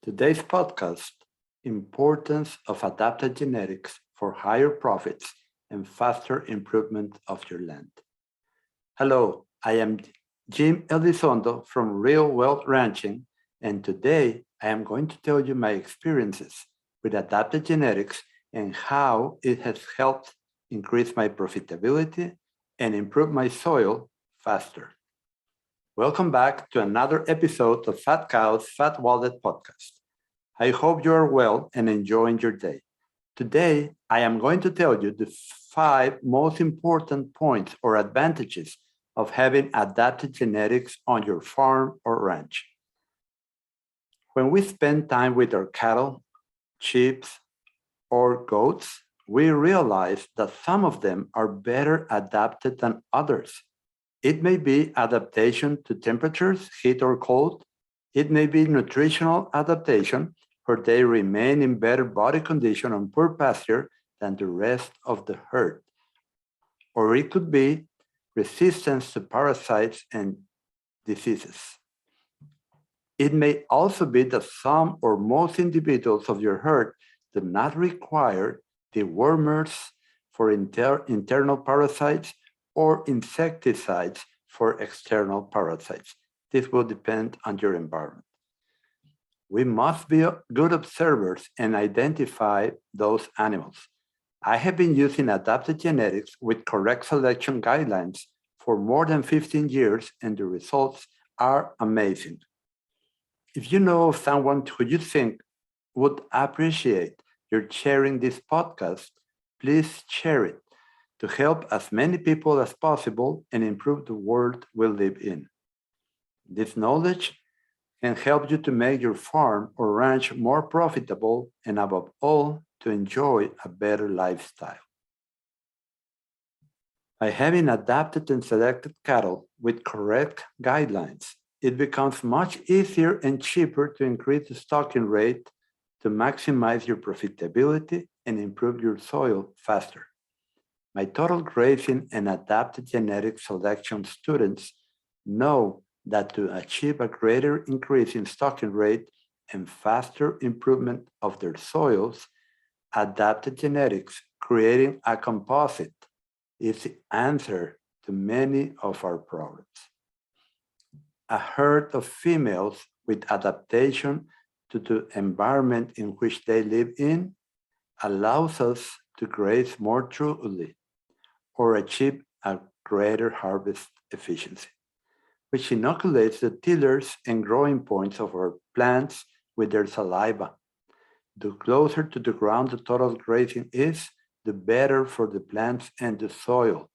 Today's podcast, Importance of Adapted Genetics for Higher Profits and Faster Improvement of Your Land. Hello, I am Jim Elizondo from Real Wealth Ranching, and today I am going to tell you my experiences with adapted genetics and how it has helped increase my profitability and improve my soil faster. Welcome back to another episode of Fat Cows, Fat Wallet podcast. I hope you are well and enjoying your day. Today, I am going to tell you the 5 most important points or advantages of having adapted genetics on your farm or ranch. When we spend time with our cattle, sheep, or goats, we realize that some of them are better adapted than others. It may be adaptation to temperatures, heat or cold. It may be nutritional adaptation, where they remain in better body condition on poor pasture than the rest of the herd. Or it could be resistance to parasites and diseases. It may also be that some or most individuals of your herd do not require dewormers for internal parasites or insecticides for external parasites. This will depend on your environment. We must be good observers and identify those animals. I have been using adapted genetics with correct selection guidelines for more than 15 years, and the results are amazing. If you know of someone who you think would appreciate your sharing this podcast, please share it to help as many people as possible and improve the world we live in. This knowledge can help you to make your farm or ranch more profitable and, above all, to enjoy a better lifestyle. By having adapted and selected cattle with correct guidelines, it becomes much easier and cheaper to increase the stocking rate to maximize your profitability and improve your soil faster. My total grazing and adapted genetic selection students know that to achieve a greater increase in stocking rate and faster improvement of their soils, adapted genetics, creating a composite, is the answer to many of our problems. A herd of females with adaptation to the environment in which they live in allows us to graze more truly or achieve a greater harvest efficiency, which inoculates the tillers and growing points of our plants with their saliva. The closer to the ground the total grazing is, the better for the plants and the soil.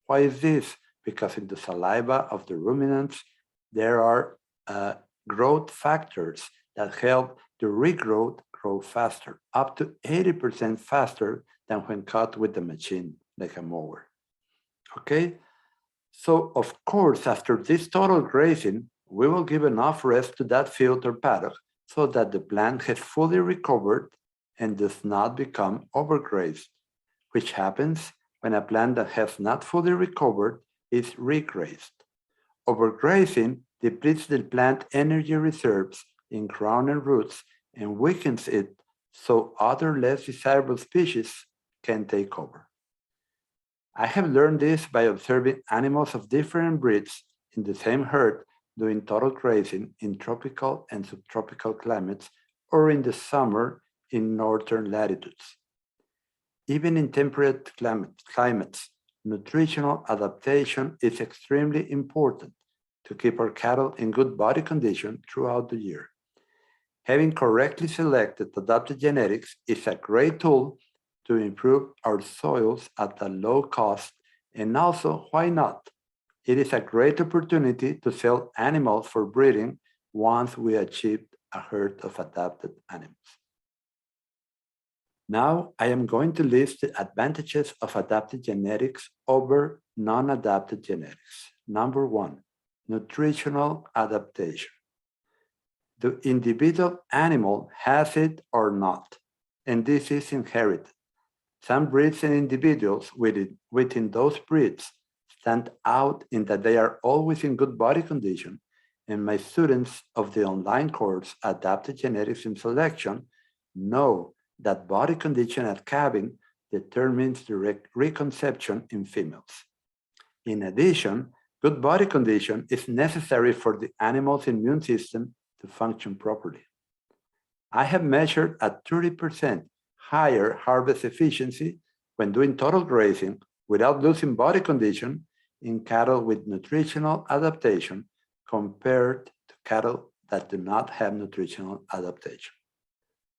Why is this? Because in the saliva of the ruminants, there are growth factors that help the regrowth grow faster, up to 80% faster than when cut with the machine, like a mower. Okay? So, of course, after this total grazing, we will give enough rest to that field or paddock so that the plant has fully recovered and does not become overgrazed, which happens when a plant that has not fully recovered is regrazed. Overgrazing depletes the plant energy reserves in crown and roots and weakens it so other less desirable species can take over. I have learned this by observing animals of different breeds in the same herd doing total grazing in tropical and subtropical climates or in the summer in northern latitudes. Even in temperate climates, nutritional adaptation is extremely important to keep our cattle in good body condition throughout the year. Having correctly selected adapted genetics is a great tool to improve our soils at a low cost, and also, why not? It is a great opportunity to sell animals for breeding once we achieve a herd of adapted animals. Now, I am going to list the advantages of adapted genetics over non-adapted genetics. Number 1, nutritional adaptation. The individual animal has it or not, and this is inherited. Some breeds and individuals within those breeds stand out in that they are always in good body condition and my students of the online course Adapted Genetics in Selection know that body condition at calving determines direct reconception in females. In addition, good body condition is necessary for the animal's immune system to function properly. I have measured a 30% higher harvest efficiency when doing total grazing without losing body condition in cattle with nutritional adaptation compared to cattle that do not have nutritional adaptation.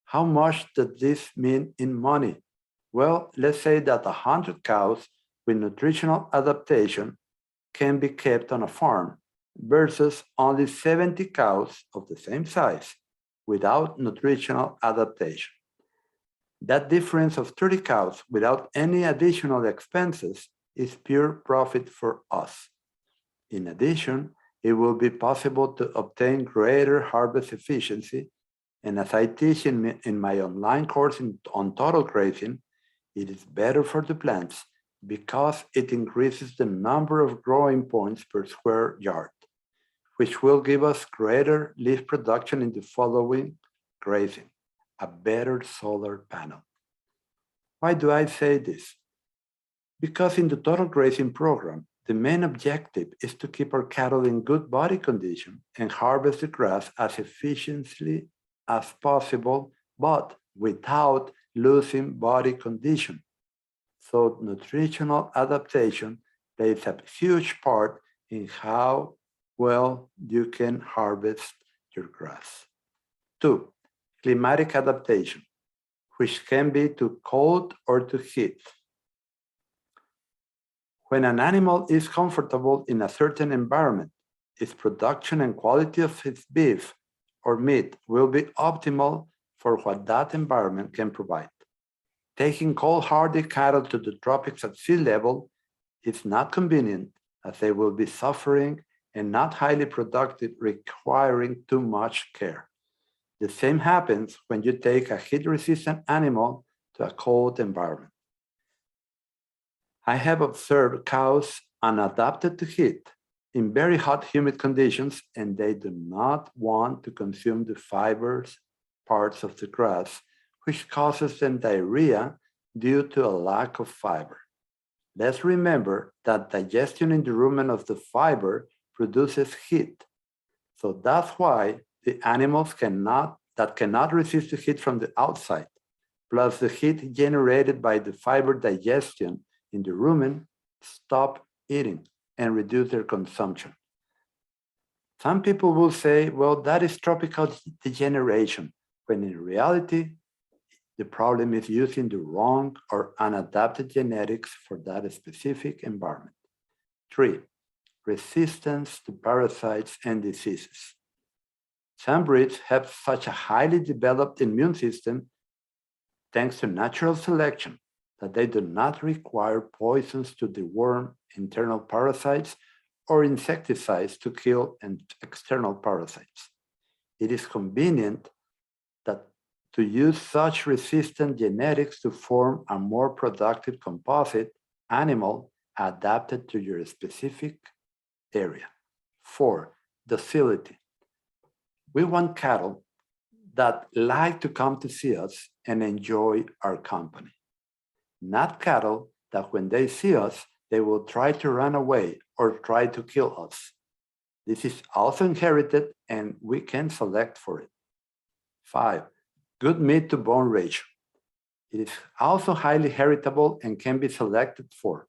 How much does this mean in money? Well, let's say that 100 cows with nutritional adaptation can be kept on a farm versus only 70 cows of the same size without nutritional adaptation. That difference of 30 cows without any additional expenses is pure profit for us. In addition, it will be possible to obtain greater harvest efficiency, and as I teach in my online course on total grazing, it is better for the plants because it increases the number of growing points per square yard, which will give us greater leaf production in the following grazing, a better solar panel. Why do I say this? Because in the total grazing program, the main objective is to keep our cattle in good body condition and harvest the grass as efficiently as possible, but without losing body condition. So nutritional adaptation plays a huge part in how well you can harvest your grass. 2, climatic adaptation, which can be to cold or to heat. When an animal is comfortable in a certain environment, its production and quality of its beef or meat will be optimal for what that environment can provide. Taking cold-hardy cattle to the tropics at sea level is not convenient, as they will be suffering and not highly productive, requiring too much care. The same happens when you take a heat-resistant animal to a cold environment. I have observed cows unadapted to heat in very hot, humid conditions, and they do not want to consume the fibers parts of the grass, which causes them diarrhea due to a lack of fiber. Let's remember that digestion in the rumen of the fiber produces heat. So that's why the animals that cannot resist the heat from the outside, plus the heat generated by the fiber digestion in the rumen, stop eating and reduce their consumption. Some people will say, well, that is tropical degeneration, when in reality, the problem is using the wrong or unadapted genetics for that specific environment. 3, resistance to parasites and diseases. Some breeds have such a highly developed immune system thanks to natural selection that they do not require poisons to deworm internal parasites or insecticides to kill external parasites. It is convenient to use such resistant genetics to form a more productive composite animal adapted to your specific area. 4, docility. We want cattle that like to come to see us and enjoy our company. Not cattle that when they see us, they will try to run away or try to kill us. This is also inherited and we can select for it. 5, good meat to bone ratio. It is also highly heritable and can be selected for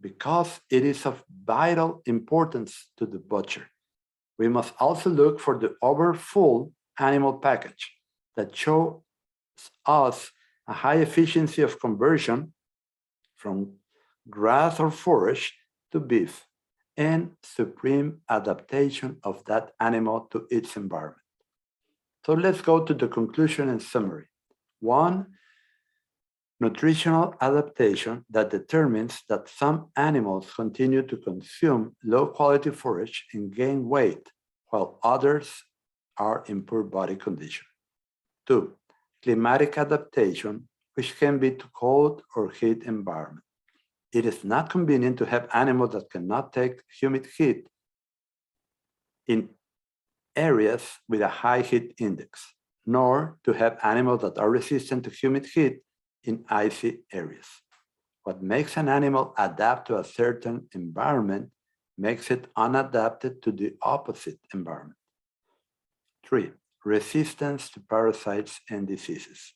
because it is of vital importance to the butcher. We must also look for the overfull animal package that shows us a high efficiency of conversion from grass or forage to beef and supreme adaptation of that animal to its environment. So let's go to the conclusion and summary. 1, nutritional adaptation that determines that some animals continue to consume low-quality forage and gain weight, while others are in poor body condition. 2, climatic adaptation, which can be to cold or heat environment. It is not convenient to have animals that cannot take humid heat in areas with a high heat index, nor to have animals that are resistant to humid heat in icy areas. What makes an animal adapt to a certain environment makes it unadapted to the opposite environment. 3. Resistance to parasites and diseases.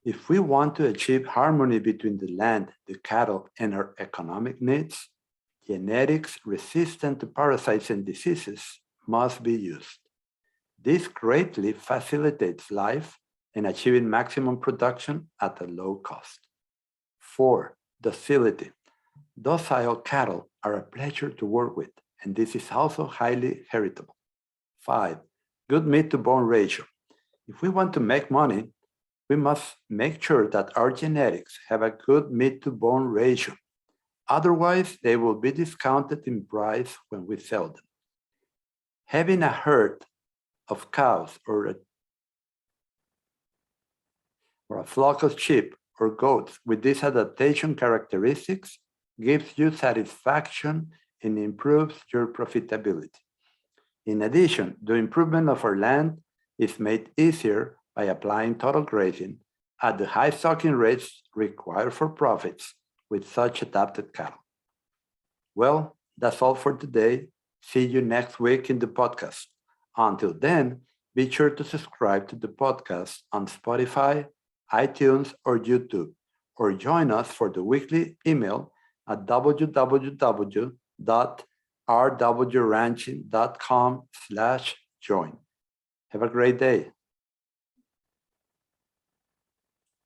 If we want to achieve harmony between the land, the cattle, and our economic needs, genetics resistant to parasites and diseases must be used. This greatly facilitates life and achieving maximum production at a low cost. 4. Docility. Docile cattle are a pleasure to work with, and this is also highly heritable. 5. Good meat-to-bone ratio. If we want to make money, we must make sure that our genetics have a good meat-to-bone ratio. Otherwise, they will be discounted in price when we sell them. Having a herd of cows or a flock of sheep or goats with these adaptation characteristics gives you satisfaction and improves your profitability. In addition, the improvement of our land is made easier by applying total grazing at the high stocking rates required for profits with such adapted cattle. Well, that's all for today. See you next week in the podcast. Until then, be sure to subscribe to the podcast on Spotify, iTunes, or YouTube, or join us for the weekly email at www.rwranching.com/join. Have a great day.